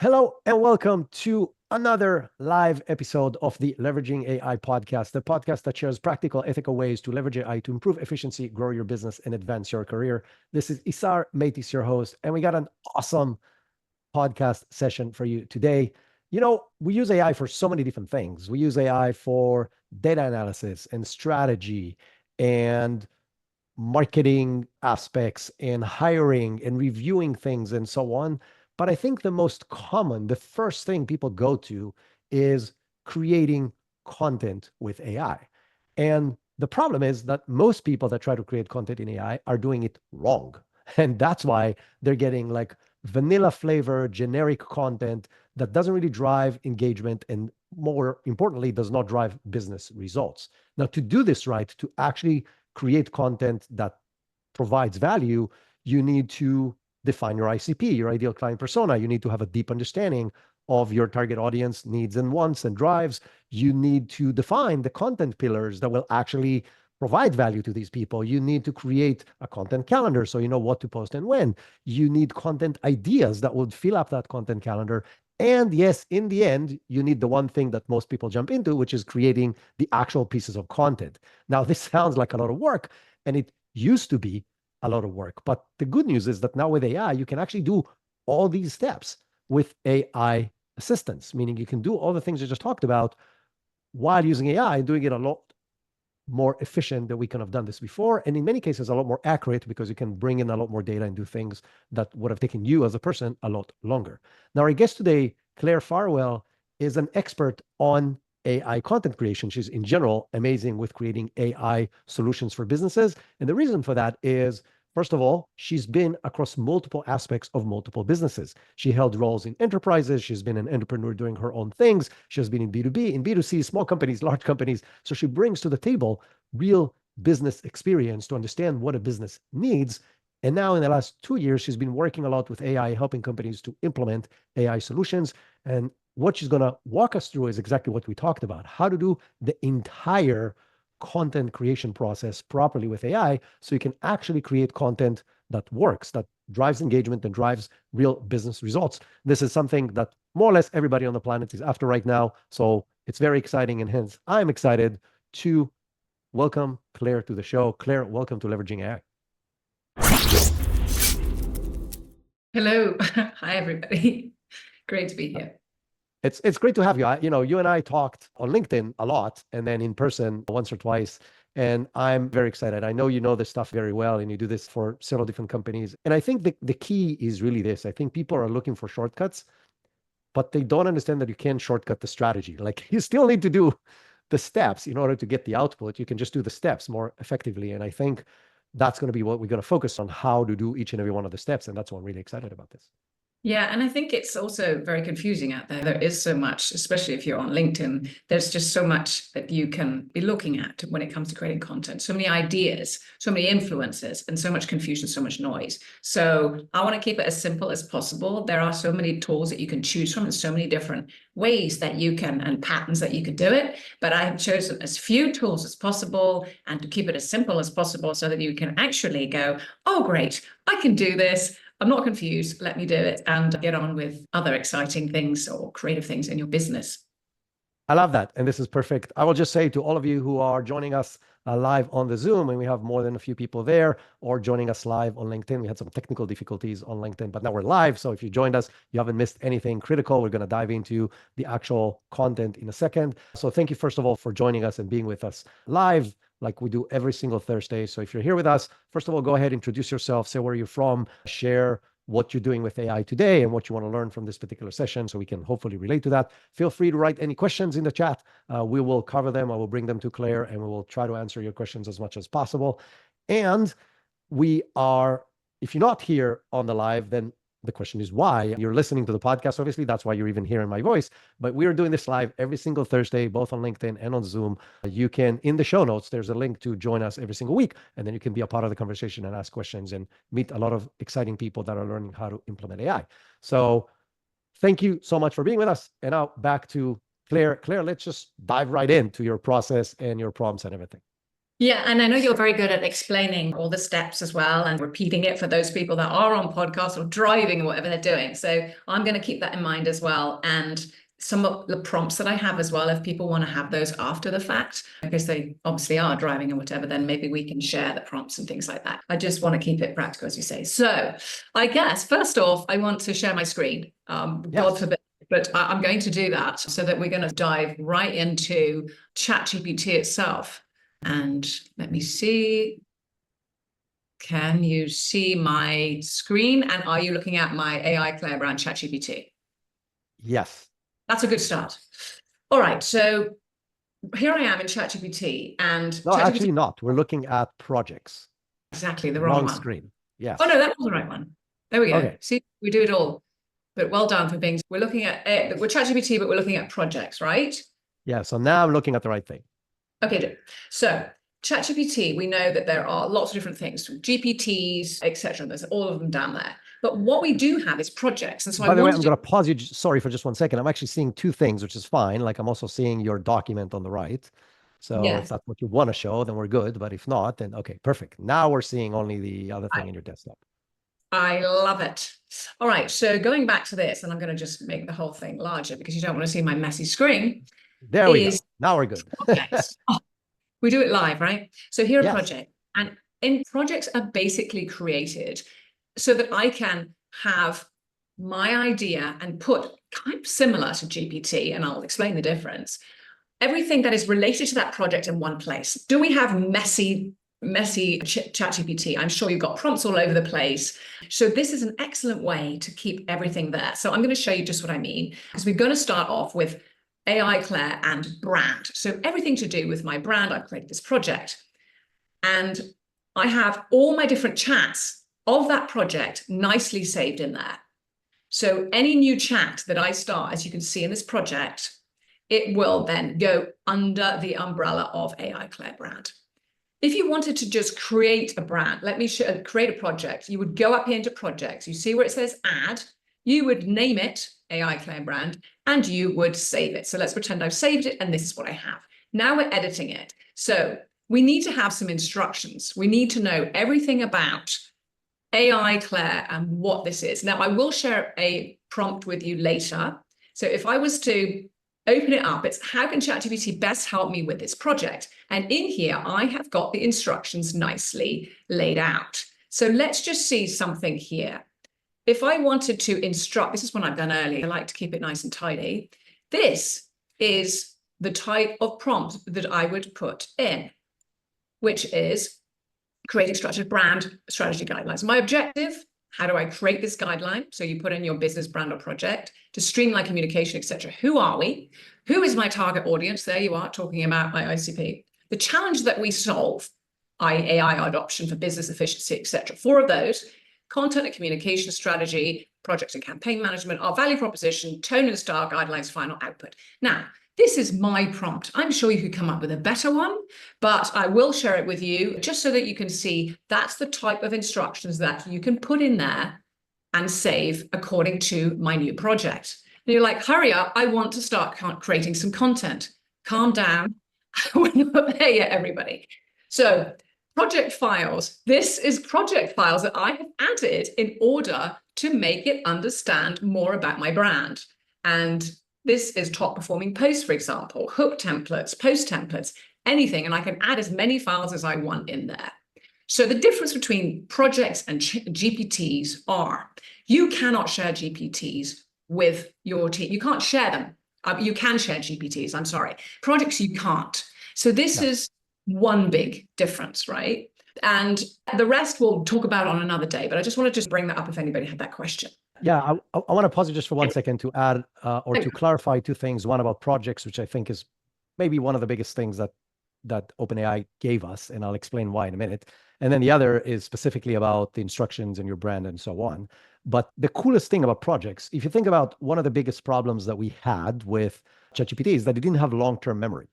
Hello and welcome to another live episode of the Leveraging AI podcast, the podcast that shares practical, ethical ways to leverage AI to improve efficiency, grow your business, and advance your career. This is Isar Meitis, your host, and we got an awesome podcast session for you today. We use AI for so many different things. We use AI for data analysis and strategy and marketing aspects and hiring and reviewing things and so on. But I think the most common, the first thing people go to is creating content with AI. And the problem is that most people that try to create content in AI are doing it wrong. And that's why they're getting like vanilla flavor, generic content that doesn't really drive engagement and, more importantly, does not drive business results. Now, to do this right, to actually create content that provides value, you need to define your ICP, your ideal client persona. You need to have a deep understanding of your target audience needs and wants and drives. You need to define the content pillars that will actually provide value to these people. You need to create a content calendar so you know what to post and when. You need content ideas that would fill up that content calendar. And yes, in the end, you need the one thing that most people jump into, which is creating the actual pieces of content. Now, this sounds like a lot of work, and it used to be a lot of work. But the good news is that now with AI, you can actually do all these steps with AI assistance, meaning you can do all the things I just talked about while using AI and doing it a lot more efficient than we can have done this before. And in many cases, a lot more accurate because you can bring in a lot more data and do things that would have taken you as a person a lot longer. Now, our guest today, Claire Farwell, is an expert on AI content creation. She's in general amazing with creating AI solutions for businesses. And the reason for that is, first of all, she's been across multiple aspects of multiple businesses. She held roles in enterprises. She's been an entrepreneur doing her own things. She has been in B2B, in B2C, small companies, large companies. So she brings to the table real business experience to understand what a business needs. And now in the last 2 years, she's been working a lot with AI, helping companies to implement AI solutions. And what she's going to walk us through is exactly what we talked about, how to do the entire content creation process properly with AI so you can actually create content that works, that drives engagement and drives real business results. This is something that more or less everybody on the planet is after right now. So it's very exciting, and hence I'm excited to welcome Claire to the show. Claire, welcome to Leveraging AI. Hello. Hi, everybody. Great to be here. It's great to have you. You and I talked on LinkedIn a lot, and then in person once or twice. And I'm very excited. I know you know this stuff very well, and you do this for several different companies. And I think the key is really this. I think people are looking for shortcuts, but they don't understand that you can't shortcut the strategy. Like, you still need to do the steps in order to get the output. You can just do the steps more effectively. And I think that's going to be what we're going to focus on, how to do each and every one of the steps. And that's why I'm really excited about this. Yeah, and I think it's also very confusing out there. There is so much, especially if you're on LinkedIn, there's just so much that you can be looking at when it comes to creating content. So many ideas, so many influences, and so much confusion, so much noise. So I want to keep it as simple as possible. There are so many tools that you can choose from and so many different ways that you can and patterns that you could do it. But I have chosen as few tools as possible and to keep it as simple as possible so that you can actually go, oh, great, I can do this. I'm not confused. Let me do it and get on with other exciting things or creative things in your business. I love that. And this is perfect. I will just say to all of you who are joining us live on the Zoom, and we have more than a few people there, or joining us live on LinkedIn. We had some technical difficulties on LinkedIn, but now we're live. So if you joined us, you haven't missed anything critical. We're going to dive into the actual content in a second. So thank you, first of all, for joining us and being with us live, like we do every single Thursday. So if you're here with us, first of all, go ahead, introduce yourself, say where you're from, share what you're doing with AI today and what you want to learn from this particular session so we can hopefully relate to that. Feel free to write any questions in the chat. We will cover them. I will bring them to Claire and we will try to answer your questions as much as possible. And if you're not here on the live, then the question is why. You're listening to the podcast, obviously. That's why you're even hearing my voice. But we are doing this live every single Thursday, both on LinkedIn and on Zoom. You can, in the show notes, there's a link to join us every single week. And then you can be a part of the conversation and ask questions and meet a lot of exciting people that are learning how to implement AI. So thank you so much for being with us. And now back to Claire. Claire, let's just dive right into your process and your prompts and everything. Yeah, and I know you're very good at explaining all the steps as well and repeating it for those people that are on podcasts or driving or whatever they're doing. So I'm going to keep that in mind as well. And some of the prompts that I have as well, if people want to have those after the fact, because they obviously are driving or whatever, then maybe we can share the prompts and things like that. I just want to keep it practical, as you say. So I guess, first off, I want to share my screen. God Yes. forbid. But I'm going to do that so that we're going to dive right into ChatGPT itself. And let me see. Can you see my screen? And are you looking at my AI Claire brand ChatGPT? Yes. That's a good start. All right. So here I am in ChatGPT, and No, ChatGPT, actually not. We're looking at projects. exactly the wrong Wrong one. screen. Oh, Yes. no, that was the right one. There we go. Okay. See, we do it all. But well done for being, we're looking at, we're ChatGPT, but we're looking at projects, right? Yeah. So now I'm looking at the right thing. Okay, good. So ChatGPT, we know that there are lots of different things, from GPTs, etc. There's all of them down there. But what we do have is projects. And so By the way, I'm to going to pause you. Sorry for just 1 second. I'm actually seeing two things, which is fine. Like I'm also seeing your document on the right. So if yeah, that's what you want to show, then we're good. But if not, then okay, perfect. Now we're seeing only the other thing in your desktop. I love it. All right, so going back to this, and I'm going to just make the whole thing larger because you don't want to see my messy screen, There we is go. Now we're good. projects. Oh, we do it live, right? So here are Yes. projects. And in projects are basically created so that I can have my idea and put kind of similar to GPT, and I'll explain the difference, everything that is related to that project in one place. Do we have messy ChatGPT? I'm sure you've got prompts all over the place. So this is an excellent way to keep everything there. So I'm going to show you just what I mean, because we're going to start off with AI Claire and brand. So everything to do with my brand, I've created this project. And I have all my different chats of that project nicely saved in there. So any new chat that I start, as you can see in this project, it will then go under the umbrella of AI Claire brand. If you wanted to just create a brand, let me create a project, you would go up here into projects, you see where it says add, you would name it AI Claire brand, and you would save it. So let's pretend I've saved it, and this is what I have. Now we're editing it. So we need to have some instructions. We need to know everything about AI Claire and what this is. Now, I will share a prompt with you later. So if I was to open it up, it's how can ChatGPT best help me with this project? And in here, I have got the instructions nicely laid out. So let's just see something here. If I wanted to instruct, this is one I've done earlier. I like to keep it nice and tidy. This is the type of prompt that I would put in, which is creating structured brand strategy guidelines. My objective, how do I create this guideline? So you put in your business brand or project to streamline communication, etc. Who are we? Who is my target audience? There you are talking about my ICP. The challenge that we solve, i.e. AI adoption for business efficiency, etc. 4 of those: content and communication strategy, project and campaign management, our value proposition, tone and style guidelines, final output. Now, this is my prompt. I'm sure you could come up with a better one, but I will share it with you just so that you can see that's the type of instructions that you can put in there and save according to my new project. And you're like, hurry up, I want to start creating some content. Calm down. We're not there yet, everybody. So project files. This is project files that I have added in order to make it understand more about my brand. And this is top performing posts, for example, hook templates, post templates, anything. And I can add as many files as I want in there. So the difference between projects and GPTs are you cannot share GPTs with your team. You can't share them. You can share GPTs, I'm sorry. Projects, you can't. So this is one big difference, right? And the rest we'll talk about on another day, but I just want to just bring that up if anybody had that question. Yeah, I want to pause it just for 1 second to add or to clarify two things. One about projects, which I think is maybe one of the biggest things that OpenAI gave us, and I'll explain why in a minute. And then the other is specifically about the instructions and your brand and so on. But the coolest thing about projects, if you think about one of the biggest problems that we had with ChatGPT is that it didn't have long-term memory,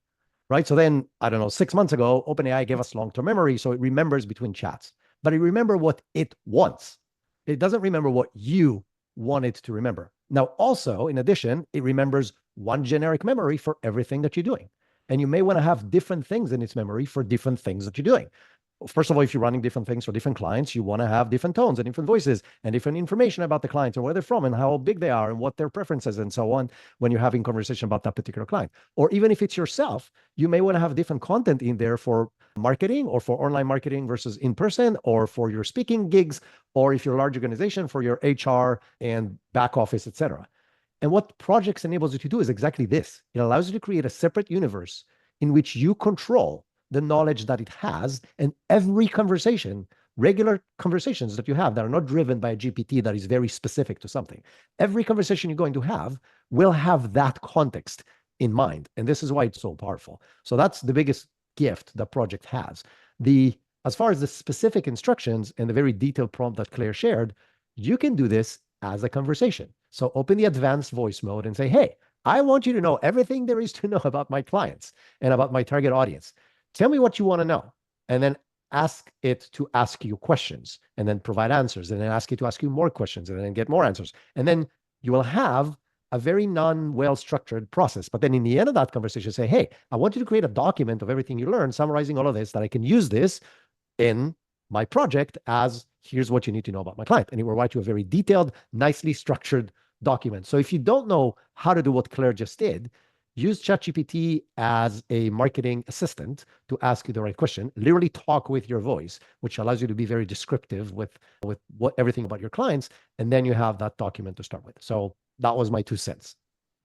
right? So then, I don't know, 6 months ago, OpenAI gave us long-term memory, so it remembers between chats. But it remembers what it wants. It doesn't remember what you want it to remember. Now, also, in addition, it remembers one generic memory for everything that you're doing. And you may want to have different things in its memory for different things that you're doing. First of all, if you're running different things for different clients, you want to have different tones and different voices and different information about the clients and where they're from and how big they are and what their preferences and so on when you're having conversation about that particular client. Or even if it's yourself, you may want to have different content in there for marketing or for online marketing versus in person, or for your speaking gigs, or if you're a large organization, for your HR and back office, etc. And what projects enables you to do is exactly this. It allows you to create a separate universe in which you control the knowledge that it has, and every conversation, regular conversations that you have that are not driven by a GPT that is very specific to something, every conversation you're going to have will have that context in mind. And this is why it's so powerful. So that's the biggest gift that project has. As far as the specific instructions and the very detailed prompt that Claire shared, you can do this as a conversation. So open the advanced voice mode and say, hey, I want you to know everything there is to know about my clients and about my target audience. Tell me what you want to know, and then ask it to ask you questions, and then provide answers, and then ask it to ask you more questions, and then get more answers. And then you will have a very non-well-structured process. But then in the end of that conversation, say, hey, I want you to create a document of everything you learned, summarizing all of this, that I can use this in my project as here's what you need to know about my client. And it will write you a very detailed, nicely structured document. So if you don't know how to do what Claire just did, use ChatGPT as a marketing assistant to ask you the right question. Literally talk with your voice, which allows you to be very descriptive with what everything about your clients. And then you have that document to start with. So that was my 2 cents.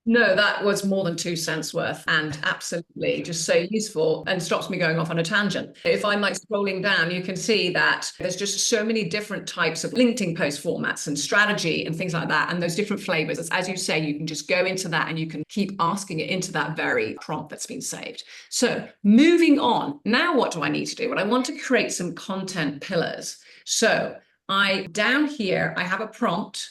No, that was more than 2 cents worth, and absolutely just so useful, and stops me going off on a tangent. If I'm like scrolling down, you can see that there's just so many different types of LinkedIn post formats and strategy and things like that. And those different flavors, as you say, you can just go into that and you can keep asking it into that very prompt that's been saved. So moving on, now what do I need to do? Well, I want to create some content pillars. So down here, I have a prompt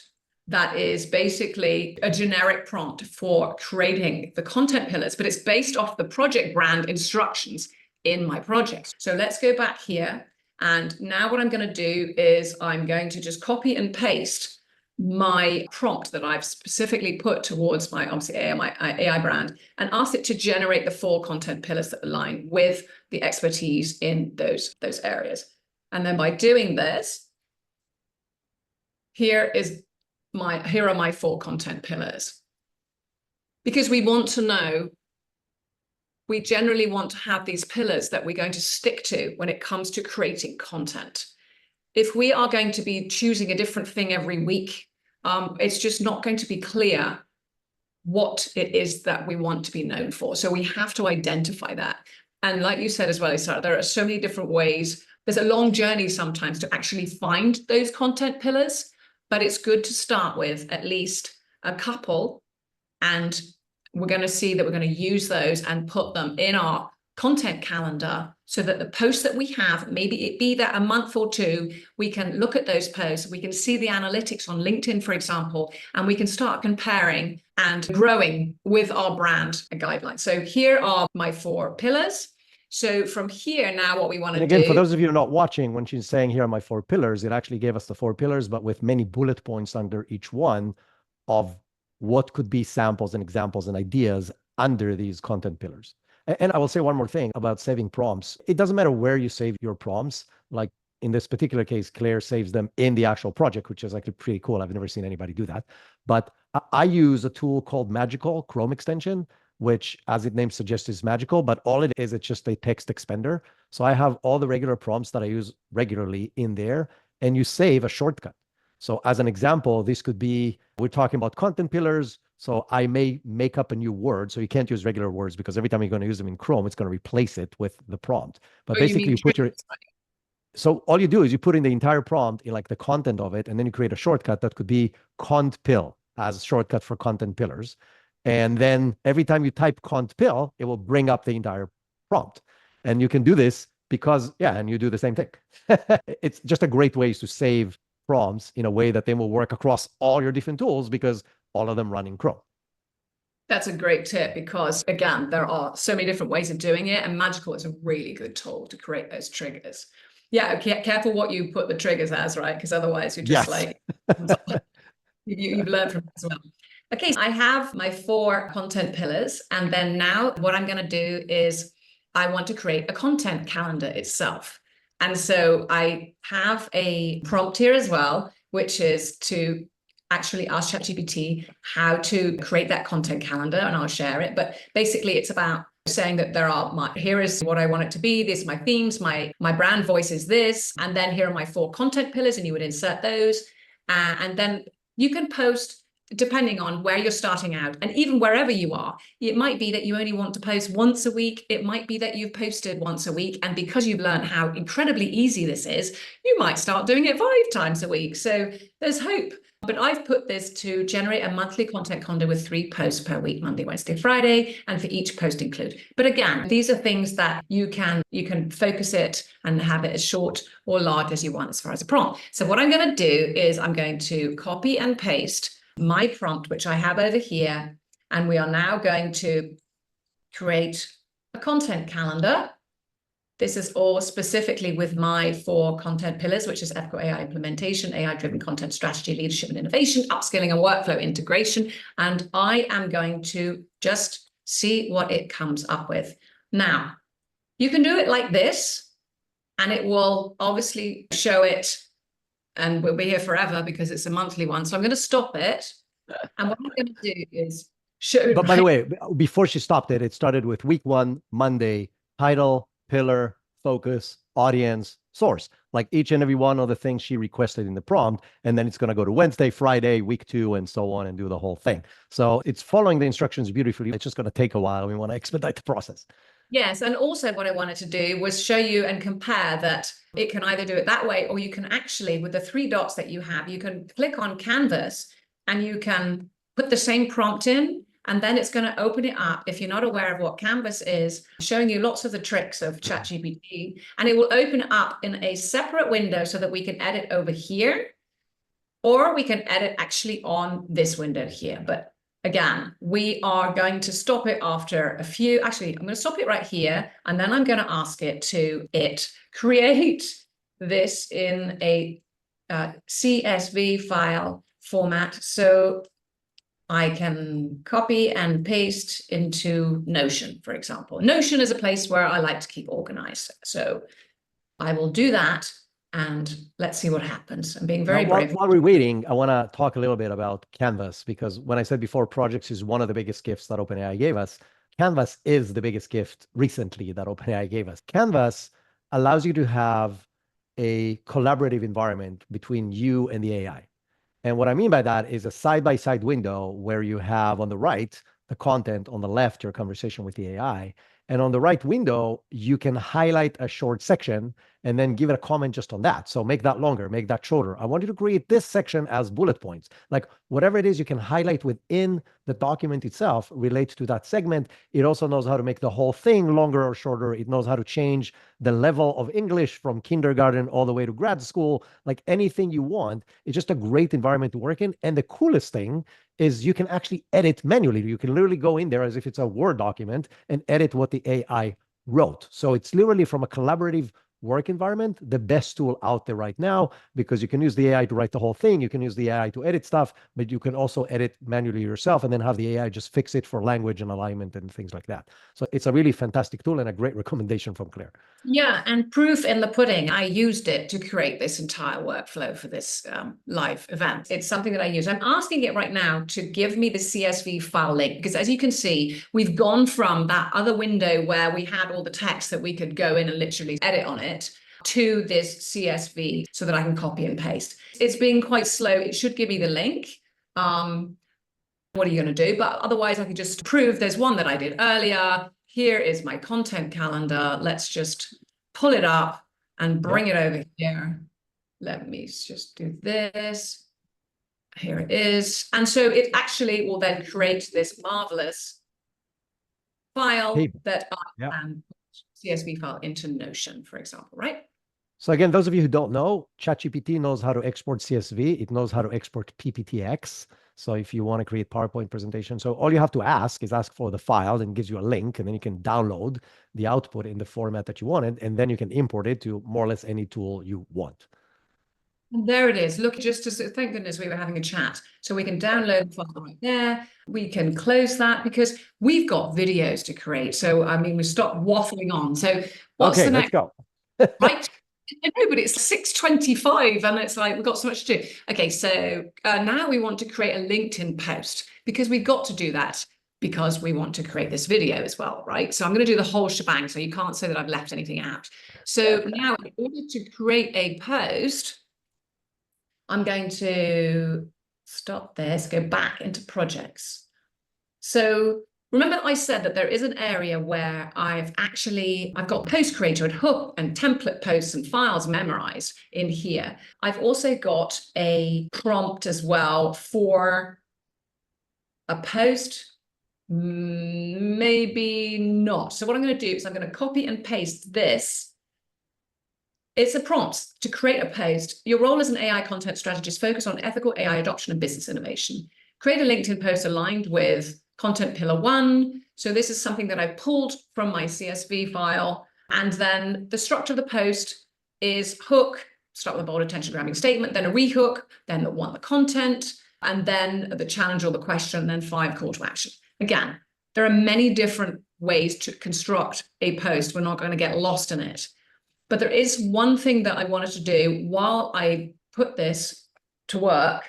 that is basically a generic prompt for creating the content pillars, but it's based off the project brand instructions in my project. So let's go back here. And now what I'm going to do is I'm going to just copy and paste my prompt that I've specifically put towards my, obviously, my AI brand, and ask it to generate the 4 content pillars that align with the expertise in those areas. And then by doing this, here are my 4 content pillars. Because we want to know, we generally want to have these pillars that we're going to stick to when it comes to creating content. If we are going to be choosing a different thing every week, it's just not going to be clear what it is that we want to be known for. So we have to identify that. And like you said as well, Isara, there are so many different ways. There's a long journey sometimes to actually find those content pillars. But it's good to start with at least a couple, and we're going to see that we're going to use those and put them in our content calendar so that the posts that we have, maybe it be that a month or 2, we can look at those posts, we can see the analytics on LinkedIn, for example, and we can start comparing and growing with our brand guidelines. So here are my 4 pillars. So from here, now what we want to do... And again, for those of you who are not watching, when she's saying here are my 4 pillars, it actually gave us the 4 pillars, but with many bullet points under each one of what could be samples and examples and ideas under these content pillars. And I will say one more thing about saving prompts. It doesn't matter where you save your prompts. Like in this particular case, Claire saves them in the actual project, which is actually pretty cool. I've never seen anybody do that. But I use a tool called Magical Chrome extension, which, as its name suggests, is magical, but all it is, it's just a text expander. So I have all the regular prompts that I use regularly in there, and you save a shortcut. So as an example, this could be, we're talking about content pillars. So I may make up a new word. So you can't use regular words because every time you're going to use them in Chrome, it's going to replace it with the prompt. But basically you put your... So all you do is you put in the entire prompt in like the content of it, and then you create a shortcut that could be cont pill as a shortcut for content pillars. And then every time you type cont pill, it will bring up the entire prompt. And you can do this because, and you do the same thing. It's just a great way to save prompts in a way that they will work across all your different tools because all of them run in Chrome. That's a great tip because, again, there are so many different ways of doing it, and Magical is a really good tool to create those triggers. Yeah, careful what you put the triggers as, right? Because otherwise you're just like, you've learned from it as well. Okay, so I have my 4 content pillars. And then now what I'm going to do is I want to create a content calendar itself. And so I have a prompt here as well, which is to actually ask ChatGPT how to create that content calendar, and I'll share it. But basically, it's about saying that here is what I want it to be. These are my themes, my brand voice is this, and then here are my 4 content pillars, and you would insert those. And then you can post depending on where you're starting out, and even wherever you are. It might be that you only want to post once a week. It might be that you've posted once a week, and because you've learned how incredibly easy this is, you might start doing it 5 times a week. So there's hope. But I've put this to generate a monthly content calendar with 3 posts per week, Monday, Wednesday, Friday, and for each post include. But again, these are things that you can focus it and have it as short or large as you want as far as a prompt. So what I'm going to do is I'm going to copy and paste my prompt, which I have over here, and we are now going to create a content calendar. This is all specifically with my 4 content pillars, which is ethical AI implementation, AI-driven content strategy, leadership and innovation, upskilling and workflow integration. And I am going to just see what it comes up with. Now, you can do it like this, and it will obviously show it, and we'll be here forever because it's a monthly one. So I'm going to stop it. And what I'm going to do is show. But by the way, before she stopped it, it started with week 1, Monday, title, pillar, focus, audience, source, like each and every one of the things she requested in the prompt. And then it's going to go to Wednesday, Friday, week 2, and so on, and do the whole thing. So it's following the instructions beautifully. It's just going to take a while. We want to expedite the process. Yes. And also what I wanted to do was show you and compare that it can either do it that way, or you can actually, with the 3 dots that you have, you can click on Canvas and you can put the same prompt in, and then it's going to open it up. If you're not aware of what Canvas is, showing you lots of the tricks of ChatGPT, and it will open it up in a separate window so that we can edit over here, or we can edit actually on this window here. But again, we are going to stop it after a few. Actually, I'm going to stop it right here, and then I'm going to ask it to create this in a CSV file format, so I can copy and paste into Notion, for example. Notion is a place where I like to keep organized. So I will do that, and let's see what happens. I'm being very brave. While we're waiting, I want to talk a little bit about Canvas, because when I said before, projects is one of the biggest gifts that OpenAI gave us. Canvas is the biggest gift recently that OpenAI gave us. Canvas allows you to have a collaborative environment between you and the AI. And what I mean by that is a side-by-side window where you have on the right the content, on the left your conversation with the AI. And on the right window, you can highlight a short section and then give it a comment just on that. So make that longer, make that shorter. I want you to create this section as bullet points. Like whatever it is you can highlight within the document itself relates to that segment. It also knows how to make the whole thing longer or shorter. It knows how to change the level of English from kindergarten all the way to grad school, like anything you want. It's just a great environment to work in. And the coolest thing is you can actually edit manually. You can literally go in there as if it's a Word document and edit what the AI wrote. So it's literally, from a collaborative work environment, the best tool out there right now, because you can use the AI to write the whole thing. You can use the AI to edit stuff, but you can also edit manually yourself and then have the AI just fix it for language and alignment and things like that. So it's a really fantastic tool and a great recommendation from Claire. Yeah, and proof in the pudding. I used it to create this entire workflow for this live event. It's something that I use. I'm asking it right now to give me the CSV file link, because as you can see, we've gone from that other window where we had all the text that we could go in and literally edit on it to this CSV so that I can copy and paste. It's being quite slow. It should give me the link. What are you going to do? But otherwise, I can just prove there's one that I did earlier. Here is my content calendar. Let's just pull it up and bring it over here. Let me just do this. Here it is. And so it actually will then create this marvelous file that I can CSV file into Notion, for example, right? So again, those of you who don't know, ChatGPT knows how to export CSV. It knows how to export PPTX. So if you want to create PowerPoint presentation, so all you have to ask for the file, and it gives you a link, and then you can download the output in the format that you wanted, and then you can import it to more or less any tool you want. And there it is. Look, just as thank goodness we were having a chat. So we can download the file right there. We can close that because we've got videos to create. So, I mean, we stopped waffling on. So what's Okay, the let's next? go. Right? I know, but it's 6:25 and it's like we've got so much to do. Okay, so now we want to create a LinkedIn post because we've got to do that because we want to create this video as well, right? So I'm going to do the whole shebang. So you can't say that I've left anything out. So now in order to create a post, I'm going to stop this, go back into projects. So remember I said that there is an area where I've got post creator and hook and template posts and files memorized in here. I've also got a prompt as well for a post, maybe not. So what I'm going to do is I'm going to copy and paste this. It's a prompt to create a post. Your role as an AI content strategist, focus on ethical AI adoption and business innovation. Create a LinkedIn post aligned with content pillar 1. So this is something that I pulled from my CSV file. And then the structure of the post is hook, start with a bold attention grabbing statement, then a rehook, then the content, and then the challenge or the question, and then 5 call to action. Again, there are many different ways to construct a post. We're not going to get lost in it. But there is one thing that I wanted to do while I put this to work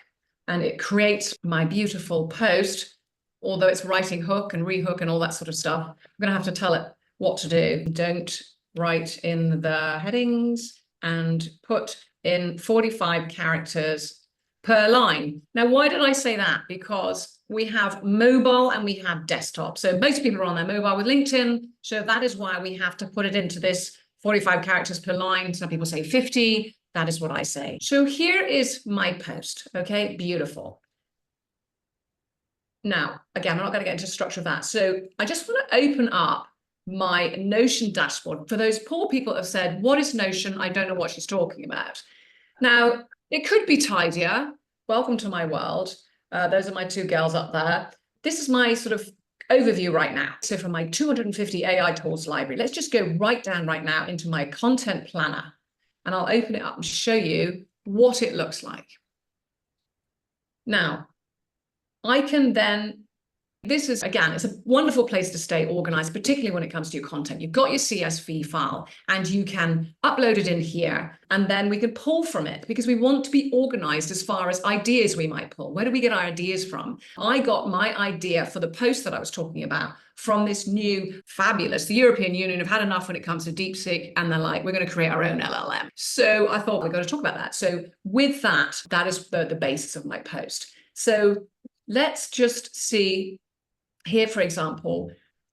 and it creates my beautiful post, although it's writing hook and rehook and all that sort of stuff. I'm going to have to tell it what to do. Don't write in the headings and put in 45 characters per line. Now, why did I say that? Because we have mobile and we have desktop. So most people are on their mobile with LinkedIn. So that is why we have to put it into this 45 characters per line. Some people say 50. That is what I say. So here is my post. Okay, beautiful. Now, again, we're not going to get into the structure of that. So I just want to open up my Notion dashboard. For those poor people that have said, what is Notion? I don't know what she's talking about. Now, it could be tidier. Welcome to my world. Those are my 2 girls up there. This is my sort of overview right now. So for my 250 AI tools library, let's just go right down right now into my content planner. And I'll open it up and show you what it looks like. Now, I can then, this is, again, it's a wonderful place to stay organized, particularly when it comes to your content. You've got your CSV file and you can upload it in here and then we can pull from it because we want to be organized as far as ideas we might pull. Where do we get our ideas from? I got my idea for the post that I was talking about from this new fabulous, the European Union have had enough when it comes to DeepSeek and they're like, we're going to create our own LLM. So I thought we're going to talk about that. So with that, that is the basis of my post. So let's just see here, for example,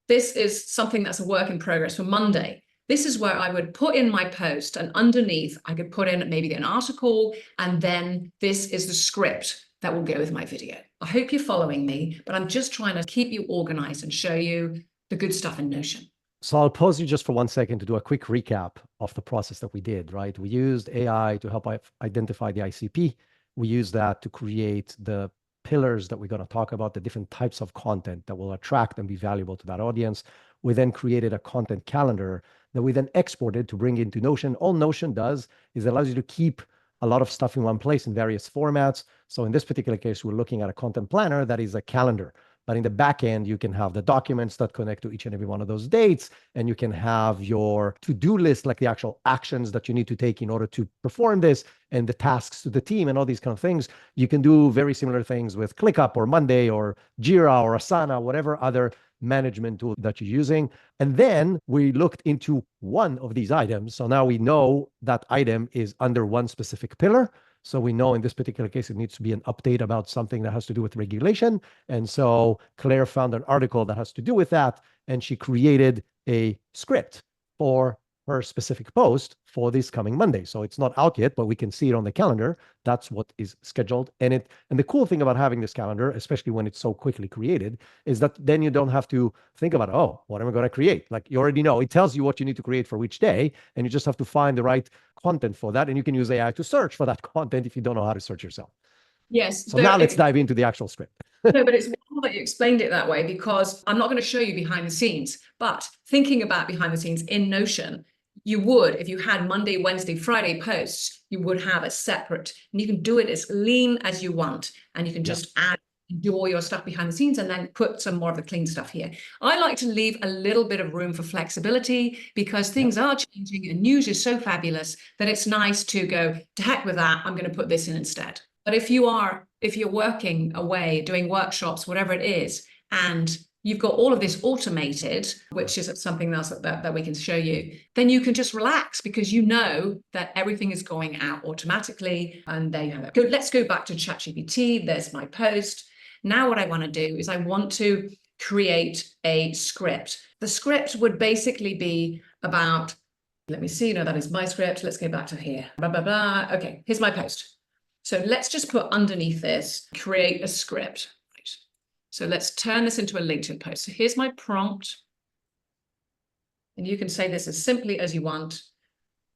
this is something that's a work in progress for Monday. This is where I would put in my post and underneath I could put in maybe an article and then this is the script that will go with my video. I hope you're following me, but I'm just trying to keep you organized and show you the good stuff in Notion. So I'll pause you just for 1 second to do a quick recap of the process that we did, right? We used AI to help identify the ICP. We used that to create the pillars that we're going to talk about, the different types of content that will attract and be valuable to that audience. We then created a content calendar that we then exported to bring into Notion. All Notion does is it allows you to keep a lot of stuff in one place in various formats. So in this particular case, we're looking at a content planner that is a calendar. But in the back end, you can have the documents that connect to each and every one of those dates. And you can have your to-do list, like the actual actions that you need to take in order to perform this and the tasks to the team and all these kind of things. You can do very similar things with ClickUp or Monday or Jira or Asana, whatever other management tool that you're using. And then we looked into one of these items. So now we know that item is under one specific pillar. So we know in this particular case, it needs to be an update about something that has to do with regulation. And so Claire found an article that has to do with that. And she created a script for her specific post for this coming Monday. So it's not out yet, but we can see it on the calendar. That's what is scheduled. And the cool thing about having this calendar, especially when it's so quickly created, is that then you don't have to think about, oh, what am I going to create? Like you already know, it tells you what you need to create for which day, and you just have to find the right content for that. And you can use AI to search for that content if you don't know how to search yourself. Yes. So now let's dive into the actual script. No, but it's wonderful that you explained it that way because I'm not going to show you behind the scenes, but thinking about behind the scenes in Notion, you would, if you had Monday, Wednesday, Friday posts, you would have a separate, and you can do it as lean as you want. And you can just add, do all your stuff behind the scenes and then put some more of the clean stuff here. I like to leave a little bit of room for flexibility because things are changing and news is so fabulous that it's nice to go, to heck with that, I'm going to put this in instead. But if you're working away, doing workshops, whatever it is, and you've got all of this automated, which is something else that we can show you, then you can just relax because you know that everything is going out automatically. And there you have it. Let's go back to ChatGPT. There's my post. Now what I want to do is I want to create a script. The script would basically be about, let me see, no, that is my script. Let's go back to here. Blah, blah, blah. Okay, here's my post. So let's just put underneath this, create a script. So let's turn this into a LinkedIn post. So here's my prompt. And you can say this as simply as you want.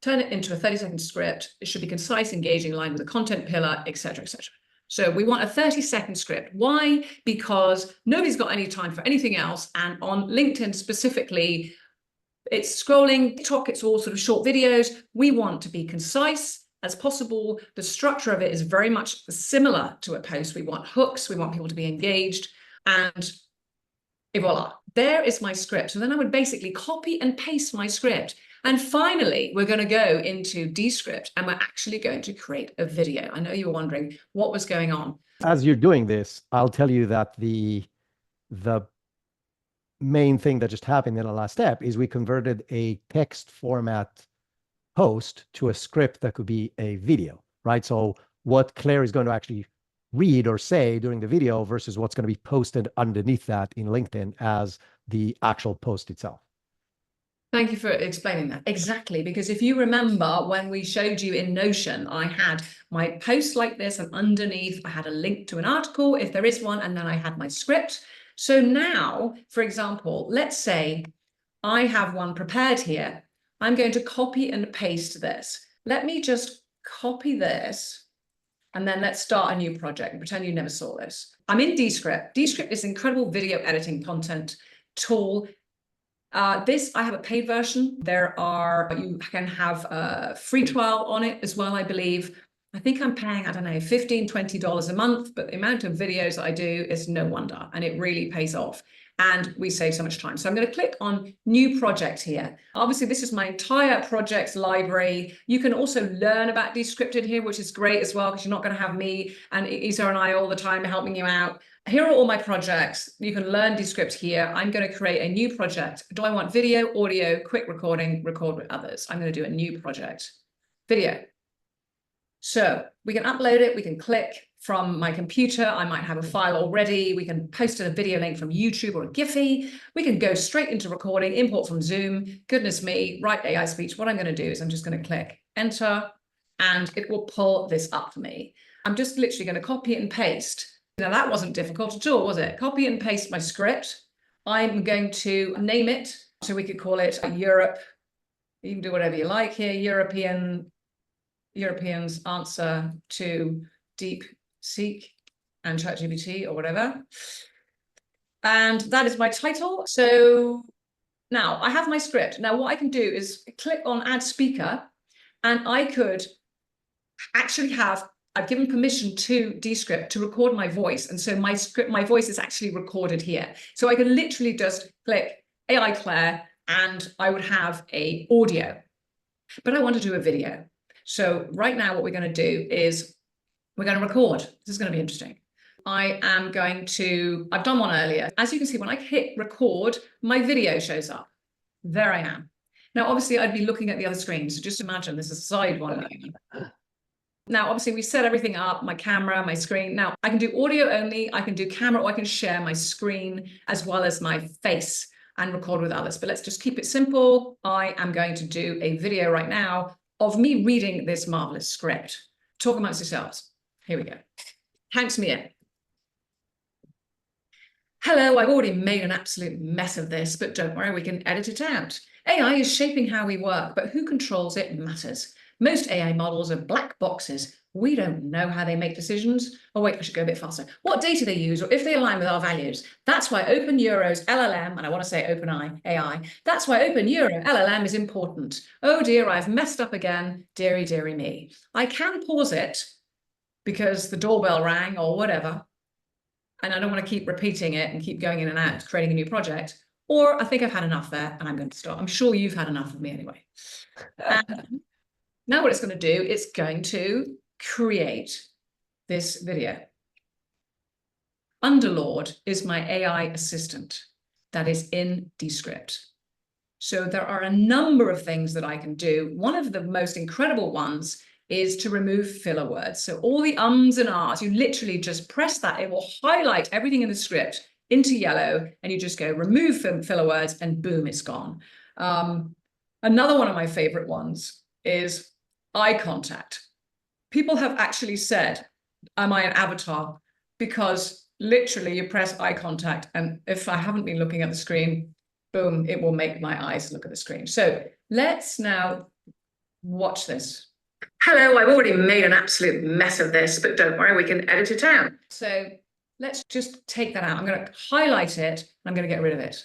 Turn it into a 30-second script. It should be concise, engaging, aligned with the content pillar, etc., etc. So we want a 30-second script. Why? Because nobody's got any time for anything else. And on LinkedIn specifically, it's scrolling, TikTok, it's all sort of short videos. We want to be concise as possible. The structure of it is very much similar to a post. We want hooks. We want people to be engaged. And voila, there is my script. So then I would basically copy and paste my script. And finally, we're going to go into Descript and we're actually going to create a video. I know you were wondering what was going on. As you're doing this, I'll tell you that the main thing that just happened in the last step is we converted a text format post to a script that could be a video, right? So what Claire is going to actually read or say during the video versus what's going to be posted underneath that in LinkedIn as the actual post itself. Thank you for explaining that. Exactly, because if you remember when we showed you in Notion, I had my post like this and underneath I had a link to an article if there is one, and then I had my script. So now, for example, let's say I have one prepared here. I'm going to copy and paste this. Let me just copy this. And then let's start a new project and pretend you never saw this. I'm in Descript. Descript is an incredible video editing content tool. I have a paid version. You can have a free trial on it as well, I believe. I think I'm paying, I don't know, $15, $20 a month, but the amount of videos I do is no wonder, and it really pays off. And we save so much time. So I'm going to click on new project here. Obviously, this is my entire projects library. You can also learn about Descript here, which is great as well, because you're not going to have me and Isa and I all the time helping you out. Here are all my projects. You can learn Descript here. I'm going to create a new project. Do I want video, audio, quick recording, record with others? I'm going to do a new project. Video. So we can upload it. We can click from my computer. I might have a file already. We can post a video link from YouTube or a Giphy. We can go straight into recording, import from Zoom. Goodness me, write AI speech. What I'm going to do is I'm just going to click enter and it will pull this up for me. I'm just literally going to copy it and paste. Now that wasn't difficult at all, was it? Copy and paste my script. I'm going to name it. So we could call it Europe. You can do whatever you like here. Europeans answer to DeepSeek and ChatGPT or whatever. And that is my title. So now I have my script. Now what I can do is click on add speaker and I could actually I've given permission to Descript to record my voice. And so my voice is actually recorded here. So I can literally just click AI Claire and I would have a audio, but I want to do a video. So right now what we're going to do is we're going to record. This is going to be interesting. I've done one earlier. As you can see, when I hit record, my video shows up. There I am. Now, obviously, I'd be looking at the other screen. So just imagine this is a side one. Now, obviously, we set everything up, my camera, my screen. Now, I can do audio only, I can do camera, or I can share my screen as well as my face and record with others. But let's just keep it simple. I am going to do a video right now of me reading this marvelous script. Talk amongst yourselves. Here we go. Thanks, Mia. Hello, I've already made an absolute mess of this, but don't worry, we can edit it out. AI is shaping how we work, but who controls it matters. Most AI models are black boxes. We don't know how they make decisions. Oh, wait, I should go a bit faster. What data they use, or if they align with our values. That's why Open Euro's LLM, and I want to say OpenAI, AI, that's why Open Euro LLM is important. Oh dear, I've messed up again. Deary, deary me. I can pause it because the doorbell rang or whatever, and I don't want to keep repeating it and keep going in and out, creating a new project. Or I think I've had enough there and I'm going to stop. I'm sure you've had enough of me anyway. And now what it's going to do, it's going to create this video. Underlord is my AI assistant that is in Descript. So there are a number of things that I can do. One of the most incredible ones is to remove filler words. So all the ums and ahs, you literally just press that. It will highlight everything in the script into yellow, and you just go remove filler words, and boom, it's gone. Another one of my favorite ones is eye contact. People have actually said, am I an avatar? Because literally you press eye contact, and if I haven't been looking at the screen, boom, it will make my eyes look at the screen. So let's now watch this. Hello, I've already made an absolute mess of this, but don't worry, we can edit it out. So let's just take that out. I'm going to highlight it, and I'm going to get rid of it.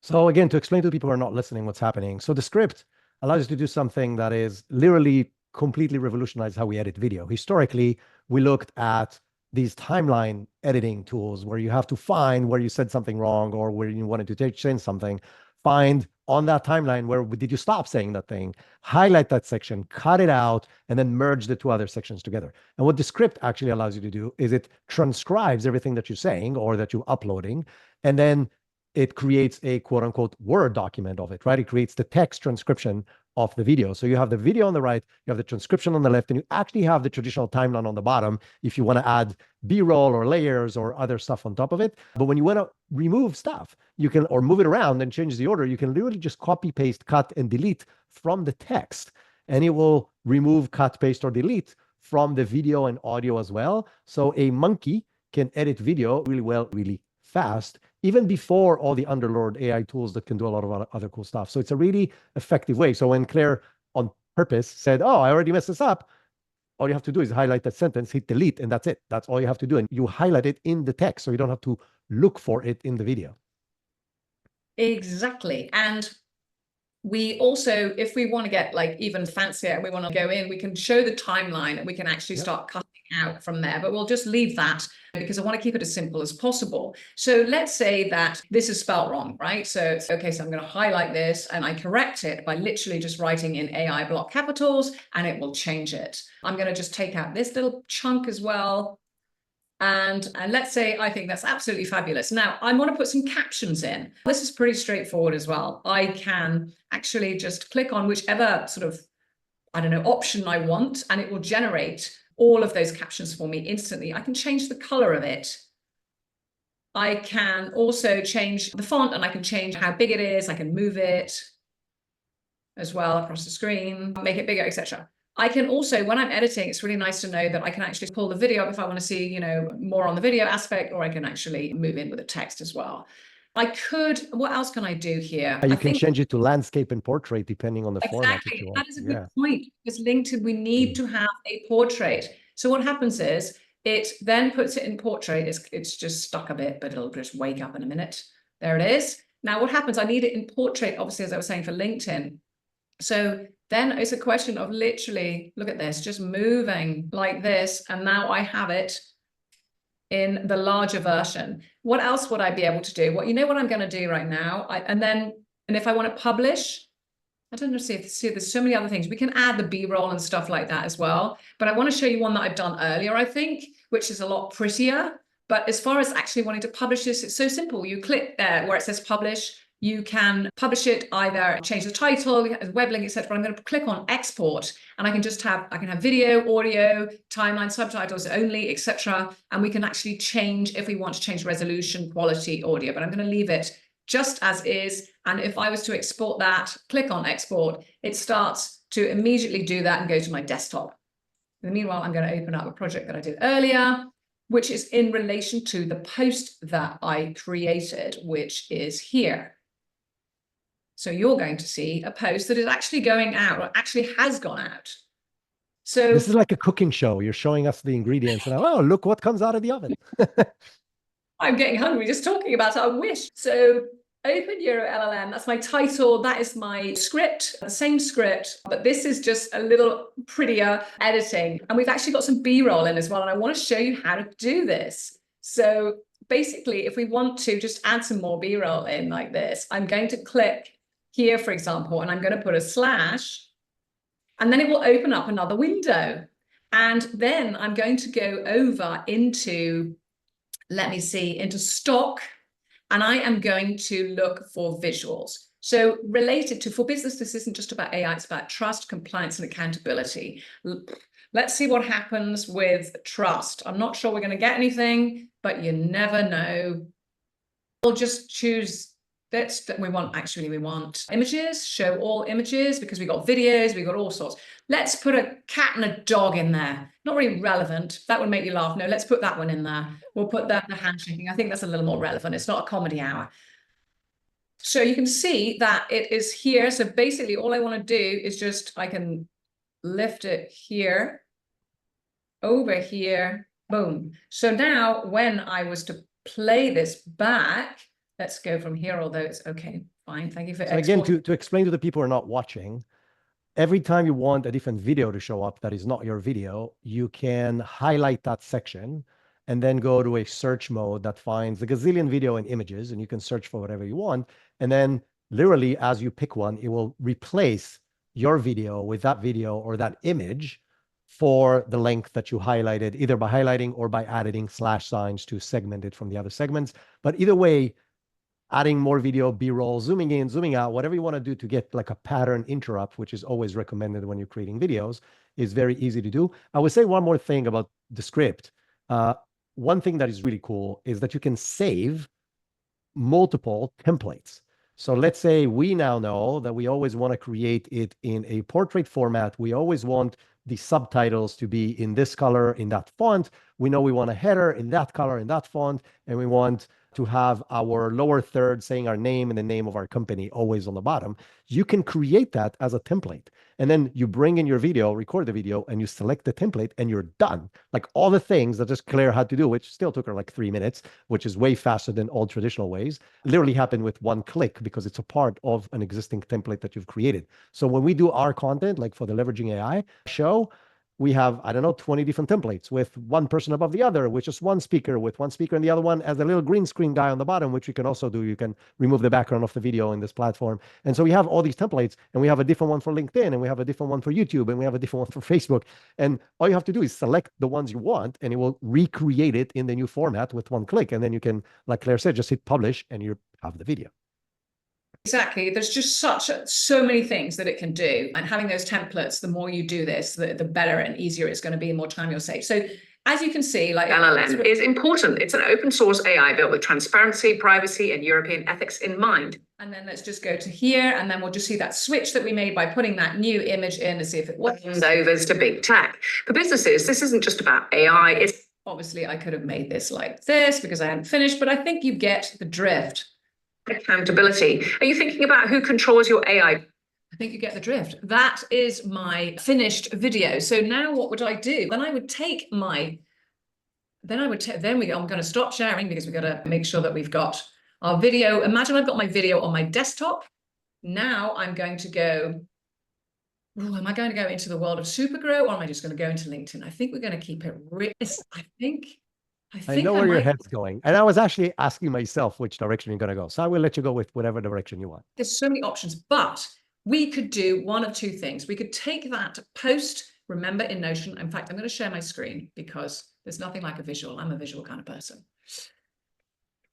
So again, to explain to people who are not listening what's happening. So the script allows you to do something that is literally completely revolutionized how we edit video. Historically, we looked at these timeline editing tools where you have to find where you said something wrong or where you wanted to change something, find on that timeline where did you stop saying that thing, highlight that section, cut it out, and then merge the two other sections together. And what the script actually allows you to do is it transcribes everything that you're saying or that you're uploading, and then it creates a quote unquote Word document of it, right? It creates the text transcription of the video. So you have the video on the right, you have the transcription on the left, and you actually have the traditional timeline on the bottom if you want to add B-roll or layers or other stuff on top of it. But when you want to remove stuff, you can, or move it around and change the order, you can literally just copy, paste, cut, and delete from the text. And it will remove, cut, paste, or delete from the video and audio as well. So a monkey can edit video really well, really fast, even before all the underlord AI tools that can do a lot of other cool stuff. So it's a really effective way. So when Claire on purpose said, oh, I already messed this up, all you have to do is highlight that sentence, hit delete, and that's it. That's all you have to do. And you highlight it in the text, so you don't have to look for it in the video. Exactly. And we also, if we want to get like even fancier and we want to go in, we can show the timeline and we can actually start cutting out from there, but we'll just leave that because I want to keep it as simple as possible. So let's say that this is spelled wrong, right? So, okay, so I'm going to highlight this and I correct it by literally just writing in AI block capitals and it will change it. I'm going to just take out this little chunk as well. And let's say I think that's absolutely fabulous. Now I want to put some captions in. This is pretty straightforward as well. I can actually just click on whichever sort of, I don't know, option I want, and it will generate all of those captions for me instantly. I can change the color of it. I can also change the font, and I can change how big it is. I can move it as well across the screen, make it bigger, etc. I can also, when I'm editing, it's really nice to know that I can actually pull the video up if I want to see, you know, more on the video aspect, or I can actually move in with the text as well. I could, what else can I do here? You can change it to landscape and portrait depending on the format that you want. That is a good point, because LinkedIn, we need to have a portrait. So what happens is it then puts it in portrait. It's just stuck a bit, but it'll just wake up in a minute. There it is. Now what happens, I need it in portrait, obviously, as I was saying, for LinkedIn. So then it's a question of literally, look at this, just moving like this. And now I have it in the larger version. What else would I be able to do? Well, you know what I'm going to do right now? And if I want to publish, I don't know, see, there's so many other things. We can add the B-roll and stuff like that as well. But I want to show you one that I've done earlier, I think, which is a lot prettier. But as far as actually wanting to publish this, it's so simple. You click there where it says publish. You can publish it, either change the title, web link, etc. I'm going to click on export, and I can have video, audio, timeline, subtitles only, etc. And we can actually change, if we want to change resolution, quality, audio, but I'm going to leave it just as is. And if I was to export that, click on export, it starts to immediately do that and go to my desktop. In the meanwhile, I'm going to open up a project that I did earlier, which is in relation to the post that I created, which is here. So you're going to see a post that is actually going out, or actually has gone out. So This is like a cooking show. You're showing us the ingredients and oh, look what comes out of the oven. I'm getting hungry just talking about it. I wish. So Open Euro LLM, that's my title. That is my script, the same script, but this is just a little prettier editing. And we've actually got some B-roll in as well. And I want to show you how to do this. So basically, if we want to just add some more B-roll in like this, I'm going to click here, for example, and I'm going to put a slash, and then it will open up another window. And then I'm going to go over into, let me see, into stock, and I am going to look for visuals. So related to, for business, this isn't just about AI, it's about trust, compliance, and accountability. Let's see what happens with trust. I'm not sure we're going to get anything, but you never know. We'll just choose that we want images, show all images, because we got videos, we got all sorts. Let's put a cat and a dog in there. Not really relevant. That would make you laugh. No, let's put that one in there. We'll put that, the handshaking. I think that's a little more relevant. It's not a comedy hour. So you can see that it is here. So basically all I want to do is just, I can lift it here, over here, boom. So now when I was to play this back, let's go from here, although it's okay, fine. Thank you for exporting. Again, to explain to the people who are not watching, every time you want a different video to show up that is not your video, you can highlight that section and then go to a search mode that finds a gazillion video and images, and you can search for whatever you want. And then literally, as you pick one, it will replace your video with that video or that image for the length that you highlighted, either by highlighting or by adding slash signs to segment it from the other segments. But either way, adding more video, B-roll, zooming in, zooming out, whatever you want to do to get like a pattern interrupt, which is always recommended when you're creating videos, is very easy to do. I would say one more thing about the script. One thing that is really cool is that you can save multiple templates. So let's say we now know that we always want to create it in a portrait format. We always want the subtitles to be in this color, in that font. We know we want a header in that color, in that font, and we want to have our lower third saying our name and the name of our company always on the bottom. You can create that as a template. And then you bring in your video, record the video, and you select the template, and you're done. Like all the things that just Claire had to do, which still took her like 3 minutes, which is way faster than all traditional ways, literally happened with one click because it's a part of an existing template that you've created. So when we do our content, like for the Leveraging AI show, we have, I don't know, 20 different templates with one person above the other, with just one speaker, with one speaker, and the other one as a little green screen guy on the bottom, which you can also do. You can remove the background of the video in this platform. And so we have all these templates, and we have a different one for LinkedIn, and we have a different one for YouTube, and we have a different one for Facebook. And all you have to do is select the ones you want, and it will recreate it in the new format with one click. And then you can, like Claire said, just hit publish, and you have the video. Exactly. There's just so many things that it can do. And having those templates, the more you do this, the better and easier it's going to be, the more time you'll save. So as you can see, like LLM is important. It's an open source AI built with transparency, privacy, and European ethics in mind. And then let's just go to here, and then we'll just see that switch that we made by putting that new image in and see if it works. Overs to big tech. For businesses, this isn't just about AI. It's obviously I could have made this like this because I hadn't finished, but I think you get the drift. Accountability. Are you thinking about who controls your AI? I think you get the drift. That is my finished video. So now what would I do? Then I would take my, I'm going to stop sharing because we've got to make sure that we've got our video. Imagine I've got my video on my desktop. Now I'm going to go, am I going to go into the world of Supergrow, or am I just going to go into LinkedIn? I think we're going to keep it real. I know where your head's going. And I was actually asking myself which direction you're going to go. So I will let you go with whatever direction you want. There's so many options, but we could do one of two things. We could take that post, remember in Notion. In fact, I'm going to share my screen because there's nothing like a visual. I'm a visual kind of person.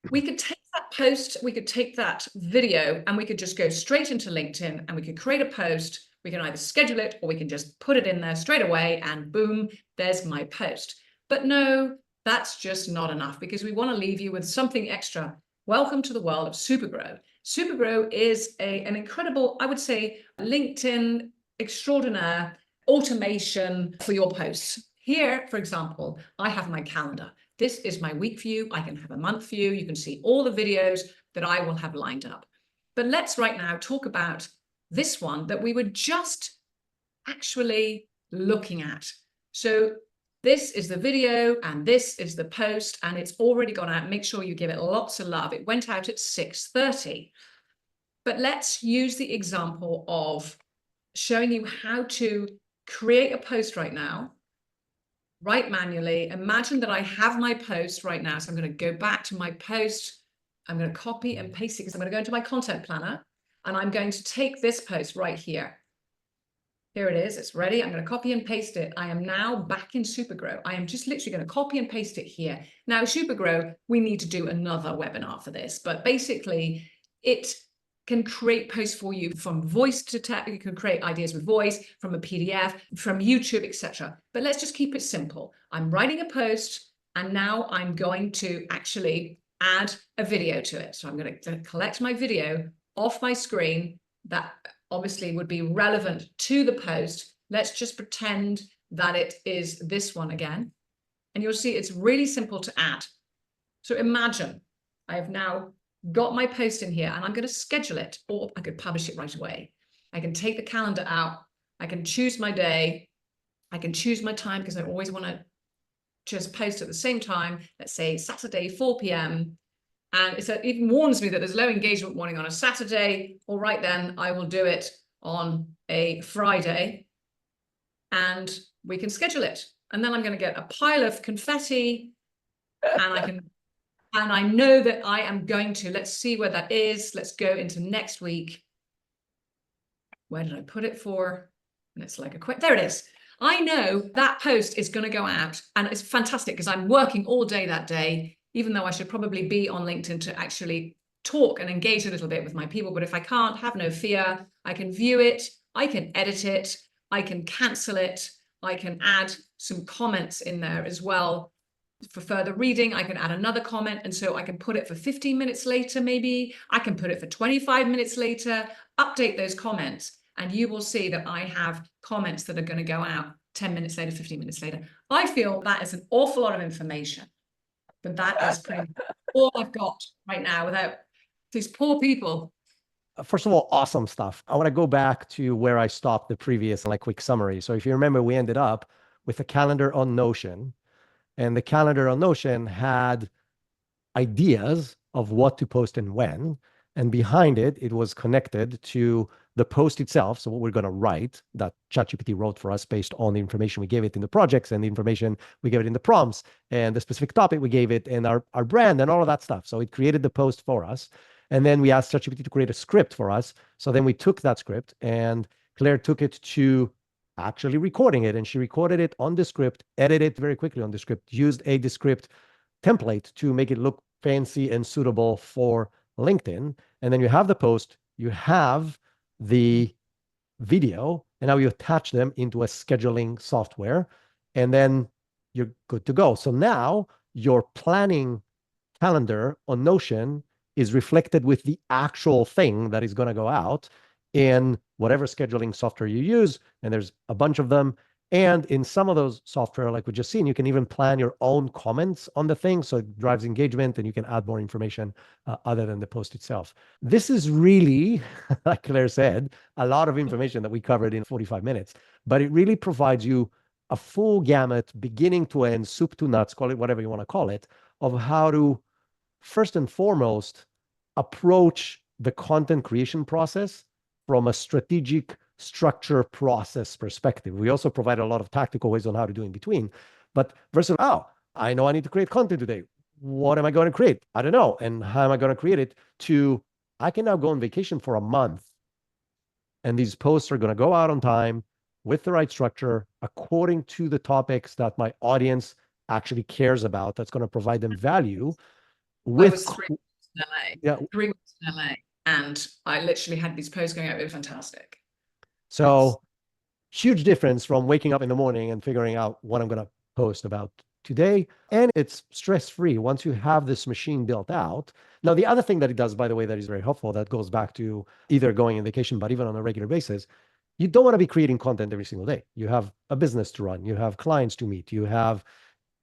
We could take that post, we could take that video, and we could just go straight into LinkedIn, and we could create a post. We can either schedule it, or we can just put it in there straight away, and boom, there's my post. But no, that's just not enough, because we want to leave you with something extra. Welcome to the world of Supergrow. Supergrow is an incredible, I would say, LinkedIn extraordinaire automation for your posts. Here, for example, I have my calendar. This is my week view. I can have a month view. You can see all the videos that I will have lined up. But let's right now talk about this one that we would just actually looking at. So this is the video and this is the post, and it's already gone out. Make sure you give it lots of love. It went out at 6:30. But let's use the example of showing you how to create a post right now, write manually. Imagine that I have my post right now. So I'm going to go back to my post. I'm going to copy and paste it because I'm going to go into my content planner, and I'm going to take this post right here. Here it is. It's ready. I'm going to copy and paste it. I am now back in Supergrow. I am just literally going to copy and paste it here. Now, Supergrow, we need to do another webinar for this, but basically it can create posts for you from voice to text. You can create ideas with voice, from a PDF, from YouTube, etc. But let's just keep it simple. I'm writing a post, and now I'm going to actually add a video to it. So I'm going to collect my video off my screen that obviously would be relevant to the post. Let's just pretend that it is this one again. And you'll see it's really simple to add. So imagine I have now got my post in here, and I'm going to schedule it, or I could publish it right away. I can take the calendar out. I can choose my day. I can choose my time because I always want to just post at the same time. Let's say Saturday, 4 p.m. And it even warns me that there's low engagement warning on a Saturday. All right, then I will do it on a Friday, and we can schedule it. And then I'm going to get a pile of confetti, and I know that I am going to, let's see where that is. Let's go into next week. Where did I put it for? And it's like there it is. I know that post is going to go out, and it's fantastic because I'm working all day that day, even though I should probably be on LinkedIn to actually talk and engage a little bit with my people. But if I can't, have no fear. I can view it. I can edit it. I can cancel it. I can add some comments in there as well. For further reading, I can add another comment. And so I can put it for 15 minutes later, maybe. I can put it for 25 minutes later, update those comments. And you will see that I have comments that are going to go out 10 minutes later, 15 minutes later. I feel that is an awful lot of information. But that is pretty much all I've got right now without these poor people. First of all, awesome stuff. I want to go back to where I stopped the previous quick summary. So if you remember, we ended up with a calendar on Notion, and the calendar on Notion had ideas of what to post and when. And behind it, it was connected to the post itself. So what we're going to write that ChatGPT wrote for us based on the information we gave it in the projects and the information we gave it in the prompts and the specific topic we gave it and our brand and all of that stuff. So it created the post for us. And then we asked ChatGPT to create a script for us. So then we took that script, and Claire took it to actually recording it. And she recorded it on Descript, edited it very quickly on Descript, used a Descript template to make it look fancy and suitable for LinkedIn. And then you have the post, you have the video, and now you attach them into a scheduling software, and then you're good to go. So now your planning calendar on Notion is reflected with the actual thing that is going to go out in whatever scheduling software you use. And there's a bunch of them. And in some of those software, like we just seen, you can even plan your own comments on the thing. So it drives engagement, and you can add more information other than the post itself. This is really, like Claire said, a lot of information that we covered in 45 minutes, but it really provides you a full gamut, beginning to end, soup to nuts, call it whatever you want to call it, of how to, first and foremost, approach the content creation process from a strategic structure process perspective. We also provide a lot of tactical ways on how to do in between. But versus, I know I need to create content today. What am I going to create? I don't know. And how am I going to create it? To, I can now go on vacation for a month, and these posts are going to go out on time with the right structure, according to the topics that my audience actually cares about. That's going to provide them value. I was 3 weeks in LA. Yeah. 3 weeks in LA. And I literally had these posts going out. It was fantastic. So huge difference from waking up in the morning and figuring out what I'm going to post about today. And it's stress-free once you have this machine built out. Now, the other thing that it does, by the way, that is very helpful, that goes back to either going on vacation, but even on a regular basis, you don't want to be creating content every single day. You have a business to run, you have clients to meet, you have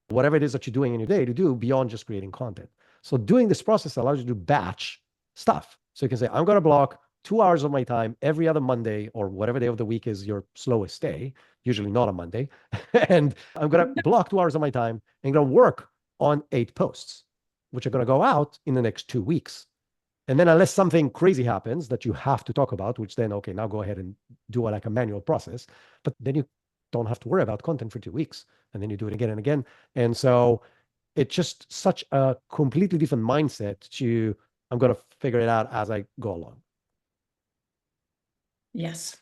whatever it is that you're doing in your day to do beyond just creating content. So doing this process allows you to batch stuff. So you can say, I'm going to block 2 hours of my time every other Monday, or whatever day of the week is your slowest day, usually not on Monday. And I'm going to block 2 hours of my time and going to work on 8 posts, which are going to go out in the next 2 weeks. And then unless something crazy happens that you have to talk about, which then, okay, now go ahead and do like a manual process, but then you don't have to worry about content for 2 weeks. And then you do it again and again. And so it's just such a completely different mindset to, I'm going to figure it out as I go along. Yes.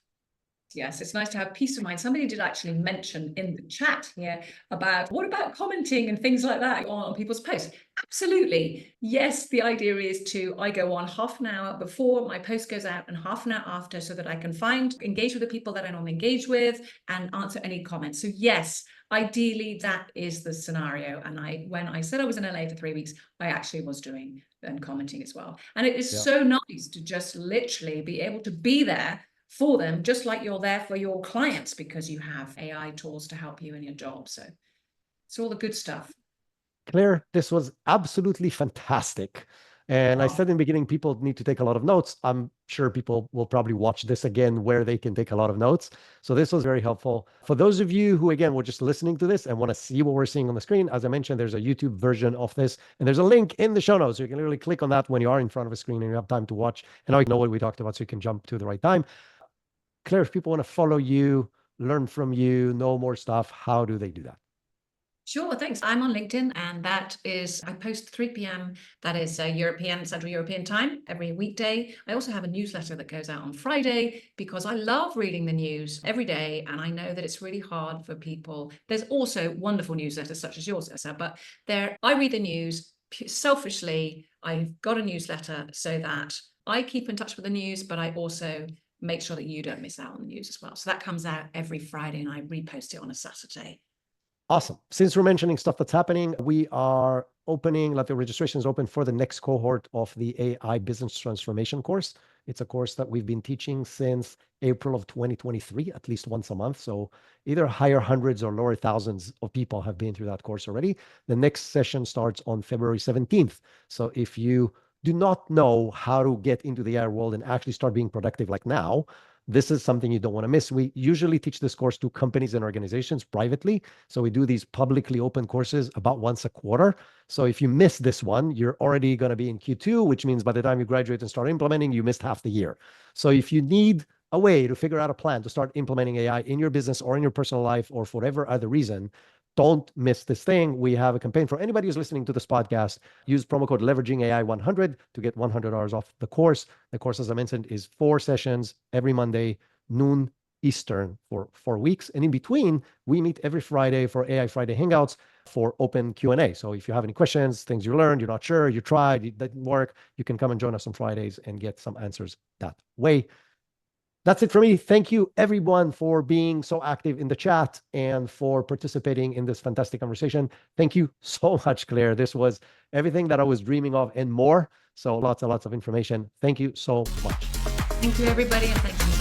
Yes, it's nice to have peace of mind. Somebody did actually mention in the chat here about what about commenting and things like that on people's posts? Absolutely. Yes, the idea is I go on half an hour before my post goes out and half an hour after so that I can engage with the people that I normally engage with and answer any comments. So yes, ideally that is the scenario. And when I said I was in LA for 3 weeks, I actually was doing and commenting as well. And it is so nice to just literally be able to be there for them, just like you're there for your clients because you have AI tools to help you in your job. So it's all the good stuff. Claire, this was absolutely fantastic. And I said in the beginning, people need to take a lot of notes. I'm sure people will probably watch this again where they can take a lot of notes. So this was very helpful. For those of you who, again, were just listening to this and want to see what we're seeing on the screen, as I mentioned, there's a YouTube version of this, and there's a link in the show notes. So you can literally click on that when you are in front of a screen and you have time to watch. And now you know what we talked about, so you can jump to the right time. Claire, if people want to follow you, learn from you, know more stuff, how do they do that? Sure, thanks. I'm on LinkedIn, and I post 3 p.m. That is Central European time every weekday. I also have a newsletter that goes out on Friday because I love reading the news every day, and I know that it's really hard for people. There's also wonderful newsletters such as yours, Essa, but I read the news selfishly. I've got a newsletter so that I keep in touch with the news, but I also make sure that you don't miss out on the news as well. So that comes out every Friday, and I repost it on a Saturday. Awesome. Since we're mentioning stuff that's happening, we are opening, the registration is open for the next cohort of the AI Business Transformation course. It's a course that we've been teaching since April of 2023, at least once a month. So either higher hundreds or lower thousands of people have been through that course already. The next session starts on February 17th. So if you do not know how to get into the AI world and actually start being productive like now, this is something you don't want to miss. We usually teach this course to companies and organizations privately. So we do these publicly open courses about once a quarter. So if you miss this one, you're already going to be in Q2, which means by the time you graduate and start implementing, you missed half the year. So if you need a way to figure out a plan to start implementing AI in your business or in your personal life or for whatever other reason, don't miss this thing. We have a campaign for anybody who's listening to this podcast. Use promo code LeveragingAI100 to get $100 off the course. The course, as I mentioned, is 4 sessions every Monday, noon Eastern for 4 weeks. And in between, we meet every Friday for AI Friday Hangouts for open Q&A. So if you have any questions, things you learned, you're not sure, you tried, it didn't work, you can come and join us on Fridays and get some answers that way. That's it for me. Thank you, everyone, for being so active in the chat and for participating in this fantastic conversation. Thank you so much, Claire. This was everything that I was dreaming of and more. So lots and lots of information. Thank you so much. Thank you, everybody, and thank you.